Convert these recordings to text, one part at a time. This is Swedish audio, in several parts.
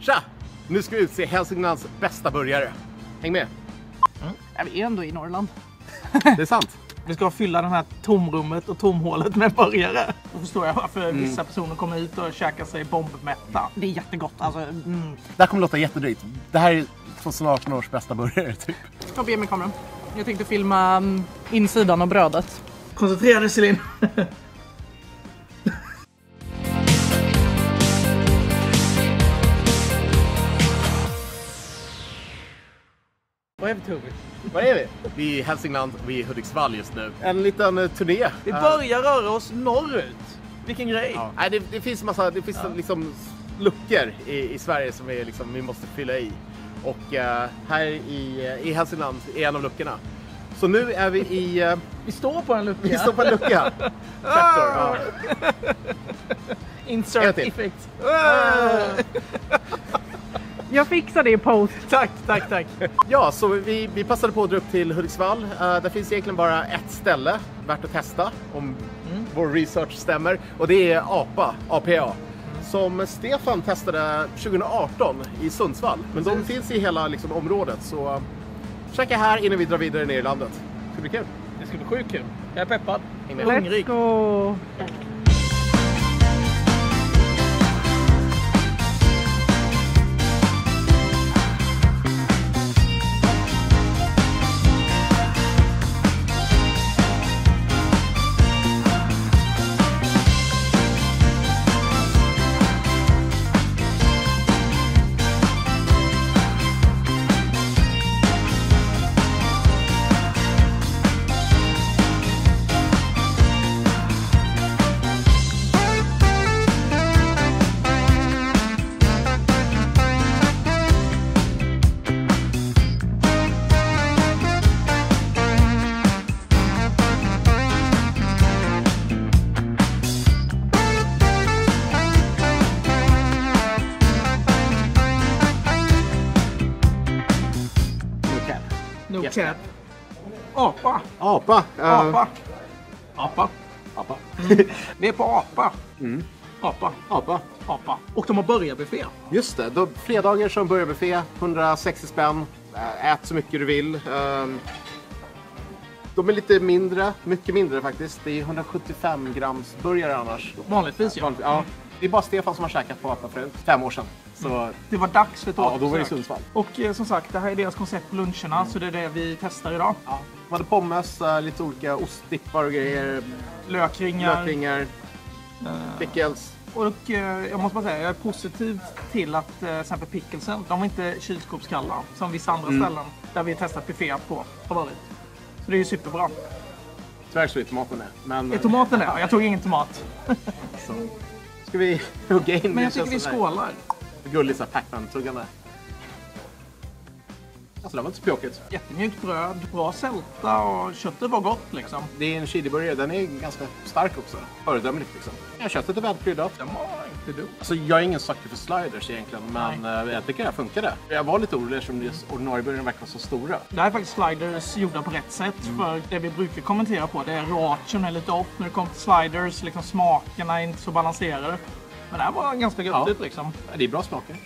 Tja! Nu ska vi utse Hälsinglands bästa burgare. Häng med! Ja, vi är ändå i Norrland. Det är sant. Vi ska fylla det här tomrummet och tomhålet med burgare. Då förstår jag varför vissa personer kommer hit och käkar sig bombmätta. Det är jättegott. Alltså, Det här kommer låta jättedrygt. Det här är 2018 års bästa burgare typ. Jag ber med kameran. Jag tänkte filma insidan av brödet. Koncentrera dig, Celine. Vad är vi, Tobi? Var är vi? Vi är i Hälsingland, vi är i Hudiksvall just nu. En liten turné. Vi börjar röra oss norrut. Vilken grej. Ja. Nej, det finns massa, det finns liksom luckor i Sverige som vi, liksom, vi måste fylla i. Och här i Hälsingland är en av luckorna. Så nu är vi i... Vi står på en lucka. Vi står på en lucka. Factor, ja. Insert effect. Jag fixar det i post. Tack. Ja, så vi passade på att dra upp till Hudiksvall. Där finns egentligen bara ett ställe värt att testa om vår research stämmer. Och det är APA. Som Stefan testade 2018 i Sundsvall. Men de finns i hela liksom, området. Så checka här innan vi drar vidare ner i landet. Det ska bli kul. Det ska bli sjukt kul. Jag är peppad. Let's go! No cap. Apa. Vi är på APA. APA. Och de har burgarbuffé. Just det, fredagar som burgarbuffé, 160 spänn. Ät så mycket du vill. De är lite mindre, mycket mindre faktiskt. Det är 175 grams burgare annars. Vanligtvis ja. Det är bara Stefan som har käkat på APA förut, 5 år sedan. Så... Det var dags för ett återbesök. Ja, då var det i Sundsvall. Och som sagt, det här är deras koncept på luncherna, så det är det vi testar idag. Ja. De hade pommes, lite olika ostdippar och grejer. Lökringar. Pickles. Och jag måste bara säga, jag är positiv till att till exempel pickelsen, de var inte kylskåpskalla som vissa andra ställen där vi testat buffé på har varit. Så det är ju superbra. Tyvärr så är tomaten är. Men... Är tomaten är? Jag tog ingen tomat. Så. Ska vi hugga in? Men jag tycker vi skålar. Gulligt såhär Pac-Man-tuggande. Alltså det var inte så pjåkigt. Jättemjukt bröd, bra sälta och köttet var gott liksom. Det är en chiliburgare, den är ganska stark också. Föredömligt liksom. Ja, köttet är väldigt kryddat. Den var inte dum. Alltså jag är ingen sucker för sliders egentligen, men jag tycker det funkade. Jag var lite orolig eftersom de ordinarie burgarna verkar så stora. Det här är faktiskt sliders gjorda på rätt sätt. För det vi brukar kommentera på, det är ration är lite off. När det kommer till sliders, liksom smakerna är inte så balanserade. Men det här var ganska göttigt liksom. Det är bra smaker.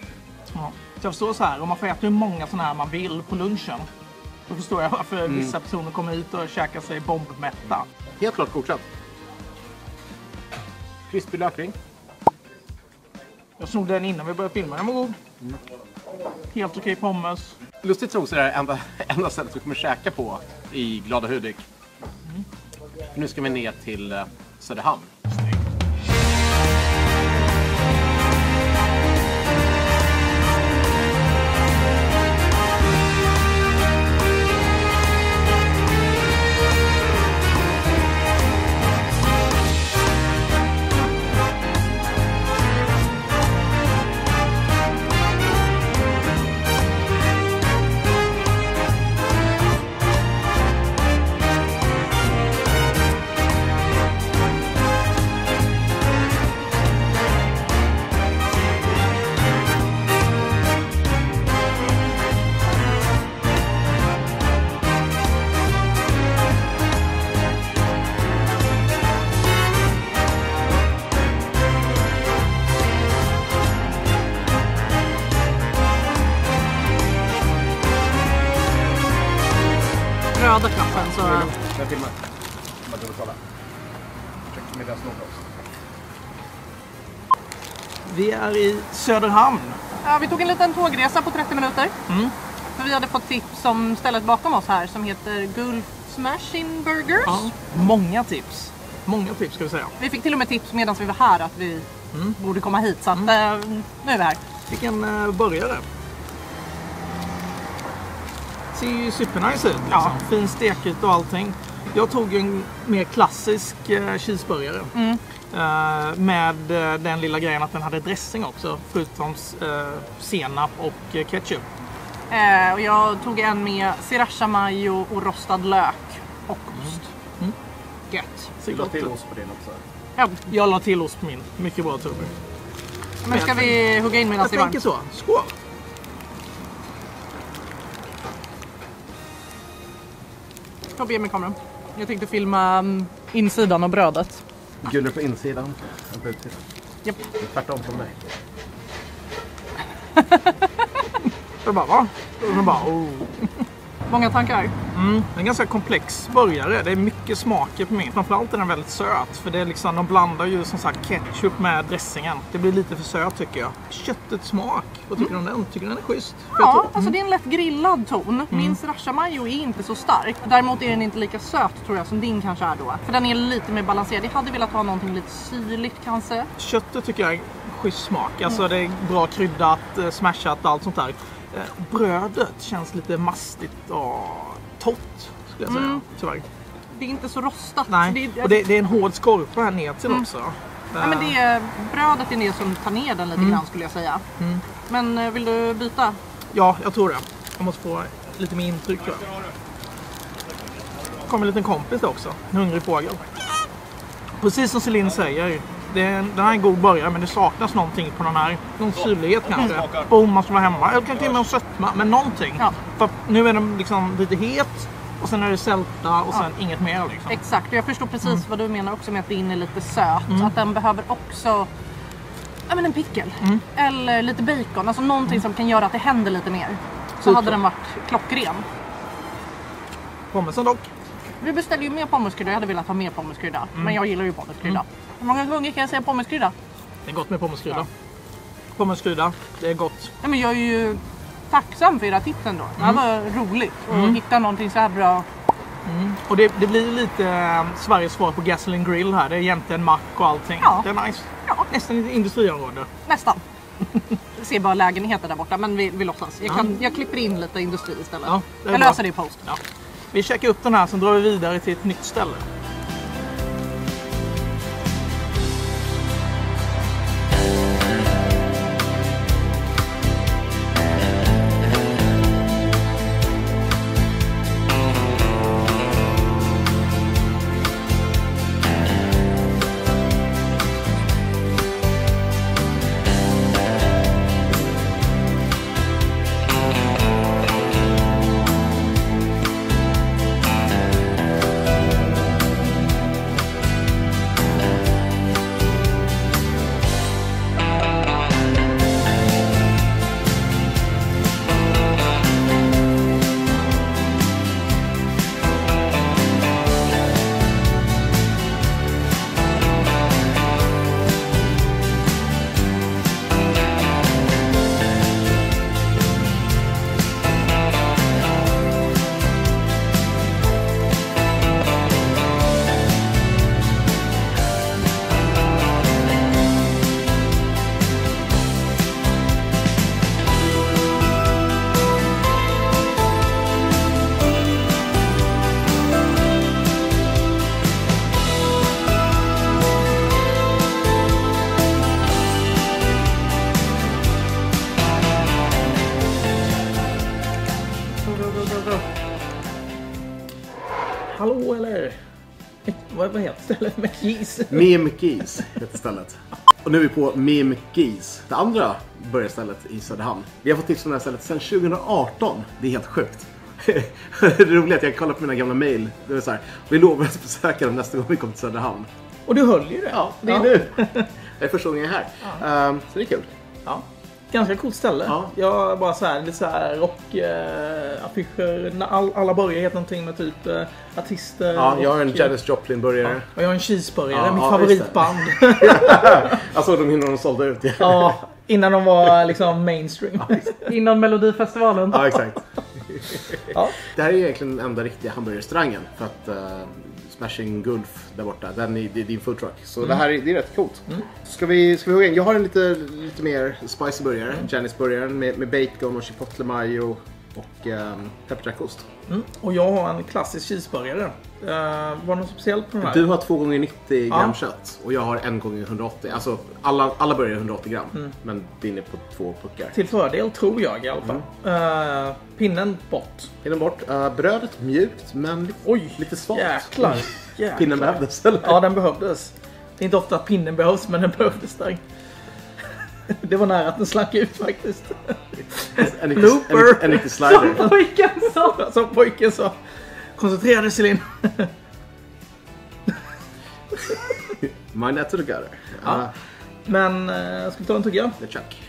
Ja. Så jag förstår så här, om man får äta hur många sådana här man vill på lunchen, då förstår jag varför vissa personer kommer hit och käkar sig bombmätta. Helt klart godkänt. Krispig lökring. Jag snod den innan vi började filma, den var god. Helt okej pommes. Lustigt nog så är det enda stället vi kommer käka på i Glada Hudik. Nu ska vi ner till Söderhamn. röda knappen så... Den filmar. Man behöver kolla. Försök med den snålblås. Vi är i Söderhamn. Ja, vi tog en liten tågresa på 30 minuter. För vi hade fått tips om stället bakom oss här som heter Gulf Smashing Burgers. Ja, många tips. Många tips ska vi säga. Vi fick till och med tips medan vi var här att vi borde komma hit. Så att, nu är vi här. Vilken burgare. Ser ju supernice ut. Ja. Fin stekyta och allting. Jag tog en mer klassisk cheeseburgare. Med den lilla grejen att den hade dressing också. Förutom senap och ketchup. Och jag tog en med sriracha mayo och rostad lök och ost. Gött. Du la till oss på din också. Ja, Jag la till ost på min. Mycket bra Tobbe. men ska vi hugga in medan Jag det är varmt? tänker så. Skål! Tobbe, ge mig kameran. Jag tänkte filma insidan av brödet. Guller på insidan och på utsidan. Japp. Tvärtom från mig. Jag bara va? Jag bara, oh. Många tankar. Det är en ganska komplex burgare. Det är mycket smaker på min. Framförallt är den väldigt söt. För det är liksom, de blandar ju som sagt ketchup med dressingen. Det blir lite för söt tycker jag. Köttets smak. Vad tycker du om den? Tycker du den är schysst? Ja, alltså det är en lätt grillad ton. Min sriracha mayo är inte så stark. Däremot är den inte lika söt tror jag som din kanske är då. För den är lite mer balanserad. Jag hade velat ha någonting lite syrligt kanske. Köttet tycker jag är schysst smak. Alltså det är bra kryddat, smashat och allt sånt där. Brödet känns lite mastigt och torrt skulle jag säga. Tyvärr. Det är inte så rostat. Nej, och det är en hård skorpa här ner till också. Ja, men brödet är det som tar ner den lite grann skulle jag säga. Men vill du byta? Ja, jag tror det. Jag måste få lite mer intryck tror jag. Kommer en liten kompis också. En hungrig fågel. Precis som Celine säger. Den här är en god början men det saknas någonting på den här. Någon syrlighet kanske. Och man ska vara hemma. Eller kanske en sötma. Men någonting. Ja. För nu är den liksom lite het. Och sen är det sälta och sen inget mer liksom. Exakt, och jag förstår precis vad du menar också med att din är lite söt. Att den behöver också en pickel. Eller lite bacon. Alltså någonting som kan göra att det händer lite mer. Så hade den varit klockren. Pommesen dock. Vi beställde ju mer pommeskrydda. Jag hade velat ha mer pommeskrydda. Men jag gillar ju pommeskrydda. Hur många gånger kan jag säga pommeskrydda? Det är gott med pommeskrydda. Pommeskrydda, det är gott. Nej, men jag är ju tacksam för era tips ändå. Det här var roligt. Och hitta någonting så här bra. Och det blir lite Sveriges svar på Gasoline Grill här. Det är egentligen mack och allting. Ja. Det är nice. Ja. Nästan ett industriområde. Nästan. Jag ser bara lägenheter där borta. Men vi låtsas. Jag klipper in lite industri istället. Ja, det är jag bra. löser det i post. Ja. Vi checkar upp den här, sen drar vi vidare till ett nytt ställe. Hallå eller? Vad heter stället? McGee's? McGee's heter stället. Och nu är vi på McGee's, det andra burgarstället i Söderhamn. Vi har fått tips om det här stället sedan 2018. Det är helt sjukt. Det är roligt att jag kollar på mina gamla mejl. Det är så här, vi lovar att besöka dem nästa gång vi kommer till Söderhamn. Och du höll ju det. Ja, det är nu. Det är första gången jag är här. Så det är kul. Ja. Ganska coolt ställe. Ja. Jag bara så här, lite så här rockaffischer. Alla burgare heter någonting med typ artister. Ja, jag har en Janis Joplin-burgare. Ja, och jag har en cheeseburgare, Ja, mitt ja, favoritband. Alltså de hinner de sålde ut. Ja, innan de var liksom mainstream. Innan Melodifestivalen. Ja, exakt. Ja. Det här är egentligen den enda riktiga hamburgerrestaurangen. För att Smashing Gulf där borta, det är din food truck. Så det här det är rätt coolt. Ska vi hugga in? Jag har en lite mer spicy burgare. Janis-burgaren med bacon och chipotle mayo och pepperjackost. Och jag har en klassisk cheeseburgare. Var det något speciellt på den här? Du har 2 gånger 90 gram kött och jag har 1 gånger 180. Alltså alla burgare är 180 gram. Men din är på 2 puckar. Till fördel tror jag i alla fall. Pinnen bort. Pinnen bort. Brödet mjukt men lite svagt. Jäklar. Pinnen behövdes eller? Ja, den behövdes. Det är inte ofta att pinnen behövs, men den behövdes där. Det var nära att den slack ut faktiskt. En riktig slider. Pojken sa. Som pojken sa. Koncentrera dig, Celine. Mind that to the gutter. Ja. Men ska vi ta en tugga? Det är chuck.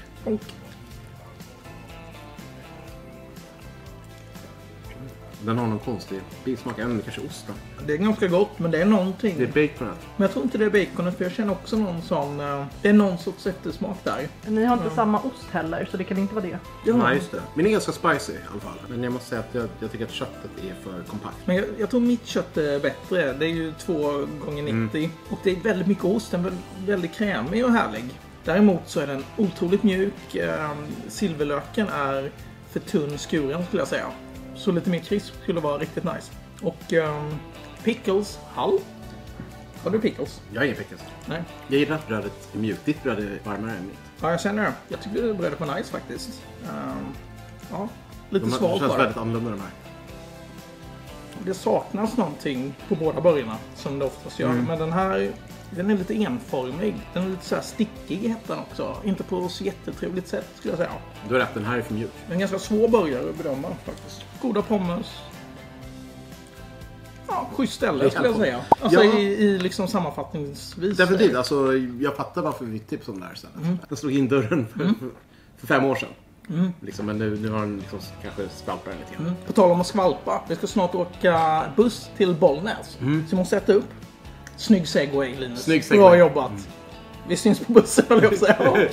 Den har någon konstig bismak, även kanske osten. Det är ganska gott, men det är någonting. Det är baconet. Men jag tror inte det är baconet, för jag känner också någon sån... det är någon sorts eftersmak där. Ni har inte samma ost heller, så det kan inte vara det. Ja. Nej, just det. Men det är ganska spicy i alla fall. Men jag måste säga att jag tycker att köttet är för kompakt. Men jag tror mitt kött är bättre. Det är ju 2 gånger 90. Och det är väldigt mycket ost. Den är väldigt krämig och härlig. Däremot så är den otroligt mjuk. Silverlöken är för tunn skuren skulle jag säga. Så lite mer krisp skulle vara riktigt nice. Och pickles, hall. Har du pickles? Jag har ingen pickles. Nej. Jag gillar att brödet är mjukt. Ditt bröd är varmare än mitt. Ja, jag känner det. Jag tycker det brödet var nice faktiskt. Ja, lite De svalt känns bara. väldigt annorlunda de här. Det saknas någonting på båda burgarna som det oftast gör. Men den här, den är lite enformig. Den är lite så här stickig heter den också. Inte på så jättetrevligt sätt skulle jag säga. Du har rätt, den här är för mjuk. Det är en ganska svår burgare att bedöma faktiskt. Goda pommes. Ja, schysst ställe skulle jag säga. Alltså Ja. i liksom sammanfattningsvis. Definitivt, alltså jag fattar varför vi tips om det här stället. Den slog in dörren för 5 år sedan. Liksom, men nu har den liksom kanske skvalpar lite grann. På tal om att skvalpa. Vi ska snart åka buss till Bollnäs. Så vi måste sätta upp. Snygg segway, Linus. Snygg segway. Bra jobbat. Vi syns på bussen, höll jag på att säga.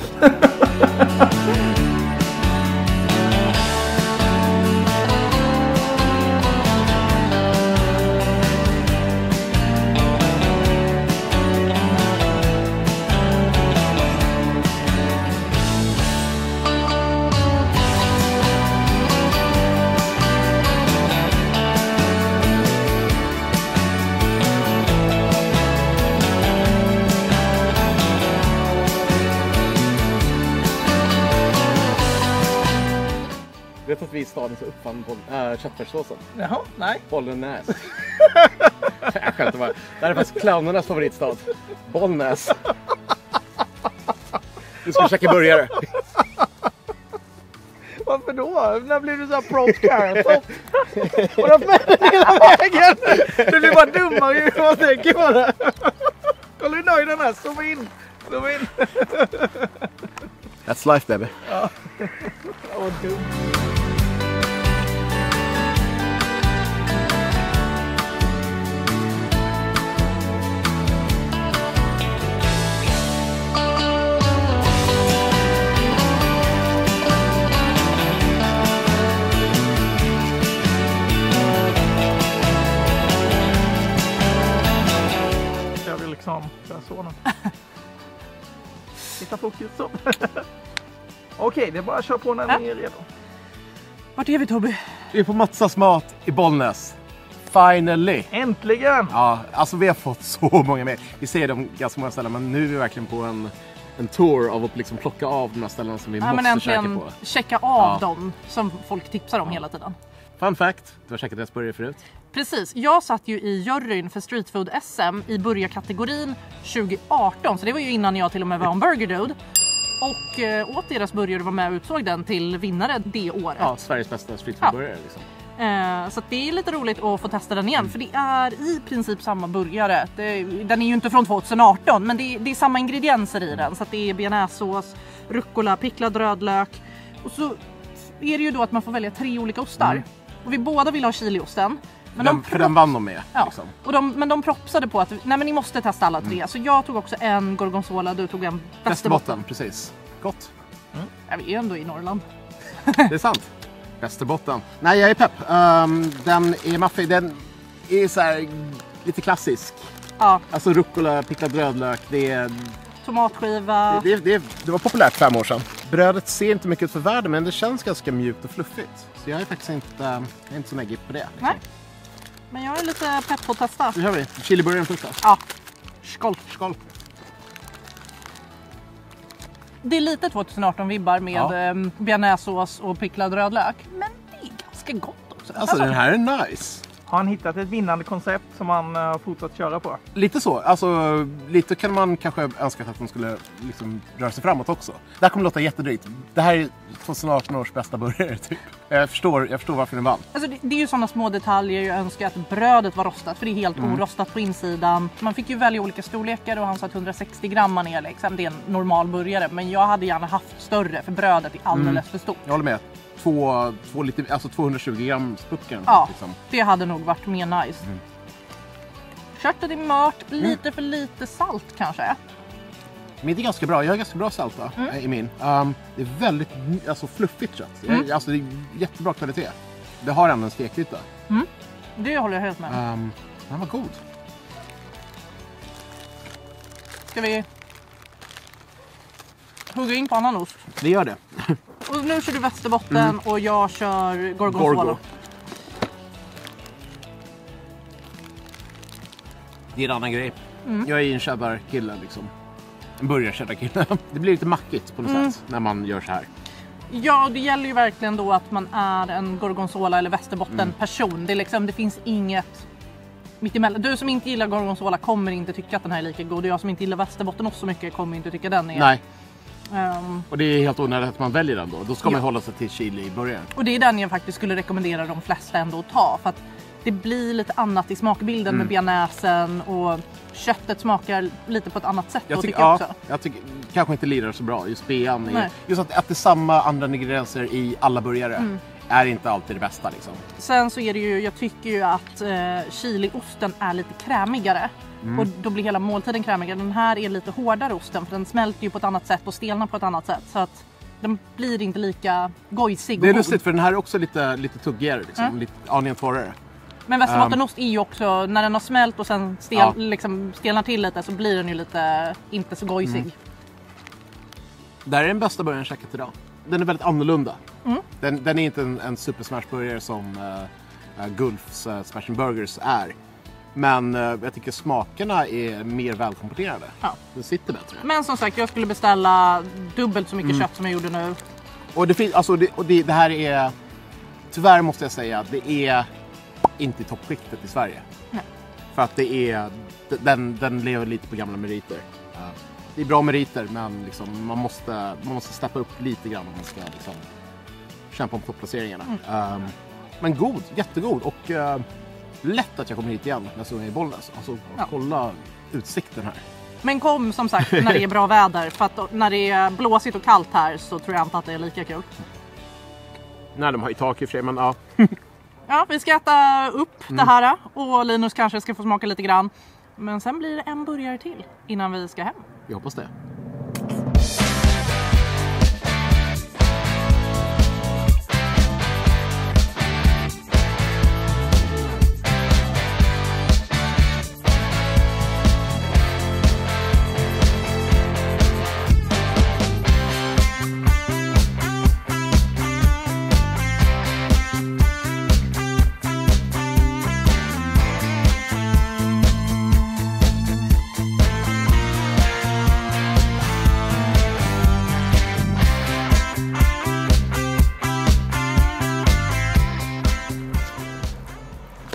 Vet att vi i staden så uppfann köttfärssåsen. Jaha, nej. Bollnäs. Jag skämtar bara. Det här är faktiskt clownernas favoritstad. Bollnäs. Du ska käka burgare. Varför då? När blev du så här props carrot? Och då med den hela vägen. Du blir bara dummare ju man tänker på det. Kolla hur nöjd den är. Zooma in. Zooma in. That's life baby. Ja. Vad dumt. Jag vill liksom köra så nu. Hitta fokus så. Okej, det är bara att köra på när ni är redo. Vart är vi, Toby? Vi är på Matsas mat i Bollnäs. Finally! Äntligen! Ja, alltså vi har fått så många med. Vi ser dem ganska många ställen, men nu är vi verkligen på en tour av att liksom plocka av de här ställena som vi måste käka på. Checka av dem som folk tipsar om hela tiden. Fun fact, du har käkat deras burgare förut. Precis, jag satt ju i juryn för Street Food SM i burgarkategorin 2018, så det var ju innan jag till och med var en Burger Dude. Och åt deras burgare och var med och utsåg den till vinnare det året. Ja, Sveriges bästa street food-burgare liksom. Så att det är lite roligt att få testa den igen, för det är i princip samma burgare. Den är ju inte från 2018, men det är samma ingredienser i den. Så att det är bearnaisesås, rucola, picklad rödlök. Och så är det ju då att man får välja 3 olika ostar. Och vi båda vill ha chiliosten. Men för den vann de med. Ja, Liksom. Men de propsade på att nej, men ni måste testa alla 3. Så jag tog också en gorgonzola, du tog en Västerbotten. Precis. Gott. Ja, vi är ändå i Norrland. Det är sant. Västerbotten. Nej, jag är pepp. Den är maffig. Den är så här lite klassisk. Ja. Alltså rucola, picklad rödlök. Det är... Tomatskiva. Det var populärt 5 år sedan. Brödet ser inte mycket ut för världen, men det känns ganska mjukt och fluffigt. Så jag är faktiskt inte så neggig på det. Liksom. Nej. Men jag är lite pepp på att testa. Nu kör vi. Chiliburgaren först då. Ja. Skål. Skål. Det är lite 2018-vibbar med bearnaisesås och picklad rödlök. Men det är ganska gott också. Alltså den här är nice. Har han hittat ett vinnande koncept som han har fortsatt köra på? Lite så. Alltså, lite kan man kanske önska att man skulle liksom röra sig framåt också. Det här kommer låta jättedrygt. Det här är 2018 års bästa burgare typ. Jag förstår varför den vann. Alltså det är ju sådana små detaljer. Jag önskar att brödet var rostat, för det är helt orostat på insidan. Man fick ju välja olika storlekar och han sa att 100 gram är liksom. Det är en normal burgare, men jag hade gärna haft större för brödet är alldeles för stort. Jag håller med. 220 gram spucken. Ja, liksom. det hade nog varit mer nice. Köttet är mört, lite för lite salt kanske. Men det är ganska bra. Jag har ganska bra salta i min. Det är väldigt fluffigt kött. Alltså det är jättebra kvalitet. Det har ändå en stekyta. Det håller jag helt med. Den var god. Ska vi hugga in på annan ost? Det gör det. Och nu kör du Västerbotten och jag kör gorgonzola. Gorgo. Det är en annan grej. Jag är en cheddar-kille liksom. En burgar-cheddar-kille. Det blir lite mackigt på något sätt när man gör så här. Ja, det gäller ju verkligen då att man är en gorgonzola eller Västerbotten-person. Det är liksom, det finns inget mittemellan. Du som inte gillar gorgonzola kommer inte tycka att den här är lika god. Och jag som inte gillar Västerbotten också mycket kommer inte tycka den är. Nej. Och det är helt onödigt att man väljer den då. Då ska man hålla sig till chili i början. Och det är den jag faktiskt skulle rekommendera de flesta ändå att ta. För att det blir lite annat i smakbilden med bearnaisen och köttet smakar lite på ett annat sätt. Jag tycker kanske inte lirar så bra. Just bean. Just att det är samma andra ingredienser i alla burgare är inte alltid det bästa liksom. Sen så är det ju, jag tycker ju att chiliosten är lite krämigare. Och då blir hela måltiden krämigare. Den här är lite hårdare osten för den smälter ju på ett annat sätt och stelnar på ett annat sätt. Så att den blir inte lika gojsig. Det är lustigt för den här är också lite tuggigare liksom. Lite aningen torrare. Men Västerbottenost är ju också, när den har smält och sen liksom stelnar till lite så blir den ju lite inte så gojsig. Det här är den bästa burgaren jag käkat idag. Den är väldigt annorlunda. Den är inte en super smashburgare som Gulfs Smash & Burgers är. Men jag tycker smakerna är mer välkomponerade. Ja. Den sitter bättre. Men som sagt, jag skulle beställa dubbelt så mycket kött som jag gjorde nu. Och det finns, alltså det här är, tyvärr måste jag säga, det är inte i toppskiktet i Sverige. Nej. För att det är, den lever lite på gamla meriter. Det är bra meriter, men liksom, man måste steppa upp lite grann om man ska liksom kämpa om topplaceringarna. Men god, jättegod och lätt att jag kommer hit igen när jag är i Bollnäs. Alltså, kolla utsikten här. Men kom som sagt när det är bra väder. För att när det är blåsigt och kallt här så tror jag inte att det är lika kul. Nej, de har ju tak i och för sig, men ja. Ja, vi ska äta upp det här och Linus kanske ska få smaka lite grann. Men sen blir det en burgare till innan vi ska hem. Jag hoppas det.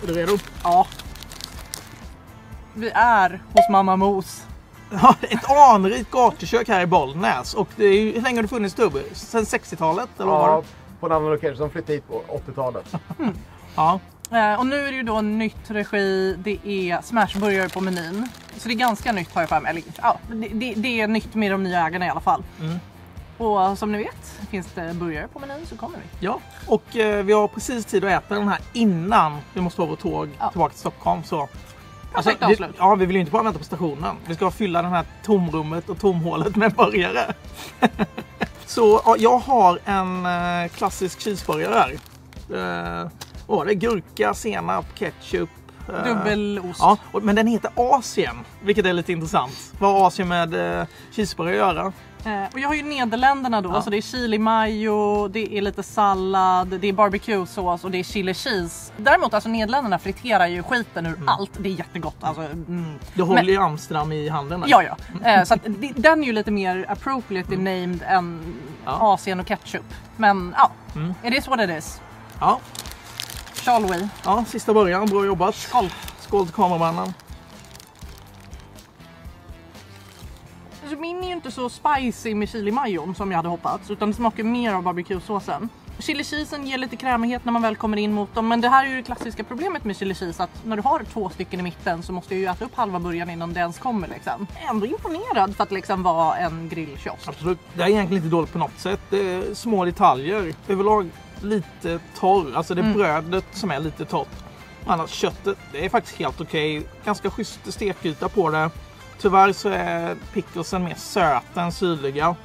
Är du redo? Ja. Vi är hos Mamma Mos. Ja, ett anrikt gatukök här i Bollnäs. Och det är ju, hur länge har det funnits Tubbe? Sen 60-talet? Eller ja, på en annan location som flyttade hit på 80-talet. Ja. Och nu är det ju då nytt regi. Det är smashburgare på menyn. Så det är ganska nytt har jag för mig. Ja, det är nytt med de nya ägarna i alla fall. Och som ni vet, finns det burgare på menyn så kommer vi. Ja, och vi har precis tid att äta den här innan vi måste ta vårt tåg tillbaka till Stockholm. Så. Perfekt avslut. Vi vill ju inte bara vänta på stationen. Vi ska fylla den här tomrummet och tomhålet med burgare. Så jag har en klassisk cheeseburgare här. Det är gurka, senap, ketchup. Dubbelost. Ja, men den heter Asien, vilket är lite intressant. Vad har Asien med cheeseburgare att göra? Och jag har ju Nederländerna då, så det är chili mayo, det är lite sallad, det är barbecue-sås och det är chili cheese. Däremot alltså Nederländerna friterar ju skiten ur allt, det är jättegott. Alltså, Du håller ju Amsterdam i handen där. Ja. Så att den är ju lite mer appropriately named än Asien och ketchup. Men ja, it is what it is. Ja. Shall we? Ja, sista början, bra jobbat. Skål till kameramannen. Alltså, min är ju inte så spicy med chili majon som jag hade hoppats, utan det smakar mer av barbecue-såsen. Chili cheesen ger lite krämighet när man väl kommer in mot dem, men det här är ju det klassiska problemet med chili cheese, att när du har 2 stycken i mitten så måste du ju äta upp halva burgaren innan det ens kommer liksom. Jag är ändå imponerad för att liksom vara en grillkiosk. Absolut, det är egentligen inte dåligt på något sätt. Det är små detaljer, överlag lite torr, alltså det är brödet som är lite torrt. Annars köttet, det är faktiskt helt okej. Ganska schysst stekyta på det. Tyvärr så är picklesen mer söta än syrliga.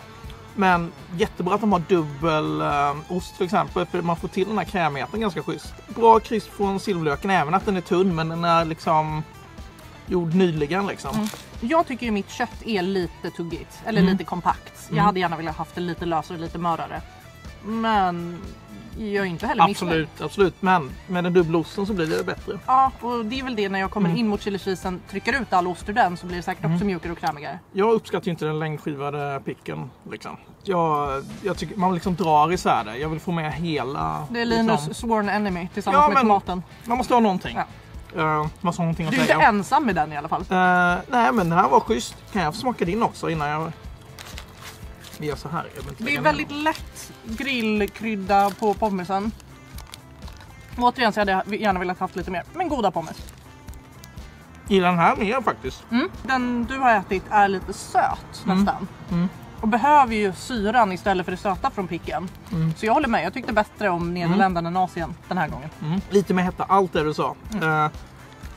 Men jättebra att de har dubbel ost för exempel, för man får till den här krämigheten ganska schysst. Bra krisp från silverlöken, även att den är tunn, men den är liksom gjord nyligen liksom. Jag tycker ju mitt kött är lite tuggigt, eller lite kompakt. Jag hade gärna velat haft det lite lösare, lite mörare. Men jag är inte heller missnöjd. Absolut, men med den dubbla osten så blir det bättre. Ja, och det är väl det när jag kommer in mot chili cheesen, trycker ut all ost ur den, så blir det säkert också mjukare och krämigare. Jag uppskattar ju inte den längdskivade picken liksom. Jag tycker man liksom drar isär det. Jag vill få med hela. Det är Linus sworn enemy tillsammans med tomaten. Man måste ha någonting. Måste ha någonting att du är säga. inte ensam med den i alla fall. Nej, men den här var schysst. Kan jag få smaka din också innan jag... Vi gör så här. Det är väldigt lätt grillkrydda på pommesen. Återigen så hade jag gärna velat haft lite mer. Men goda pommes. Gillar den här mer faktiskt. Den du har ätit är lite söt nästan. Och behöver ju syran istället för det söta från picken. Så jag håller med. Jag tyckte bättre om Nederländerna än Asien den här gången. Lite med hetta, allt det du sa.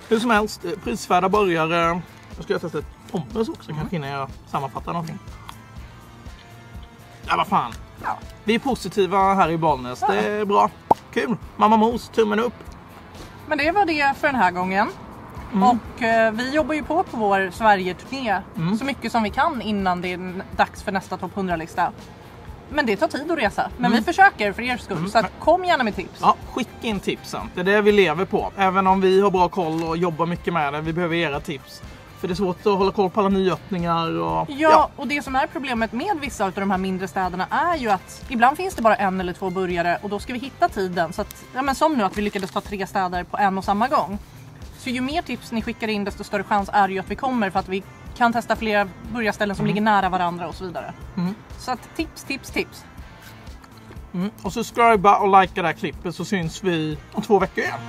Hur som helst, prisvärda burgare. Jag ska testa ett pommes också kanske innan jag sammanfattar någonting. Ja, vad fan. Ja. Vi är positiva här i Bollnäs. Det är bra. Kul. Mamma Mos, tummen upp. Men det var det för den här gången. Och vi jobbar ju på vår Sverige-turné så mycket som vi kan innan det är dags för nästa topp 100-lista. Men det tar tid att resa. Men vi försöker för er skull. Så att kom gärna med tips. Ja, skicka in tipsen. Det är det vi lever på. Även om vi har bra koll och jobbar mycket med det. Vi behöver era tips. För det är svårt att hålla koll på alla nyöppningar. Och det som är problemet med vissa av de här mindre städerna är ju att ibland finns det bara 1 eller 2 burgare och då ska vi hitta tiden. Så att, men som nu att vi lyckades ta 3 städer på en och samma gång. Så ju mer tips ni skickar in desto större chans är det ju att vi kommer, för att vi kan testa flera burgarställen som ligger nära varandra och så vidare. Så att tips. Och subscriba och likea det här klippet så syns vi om 2 veckor igen.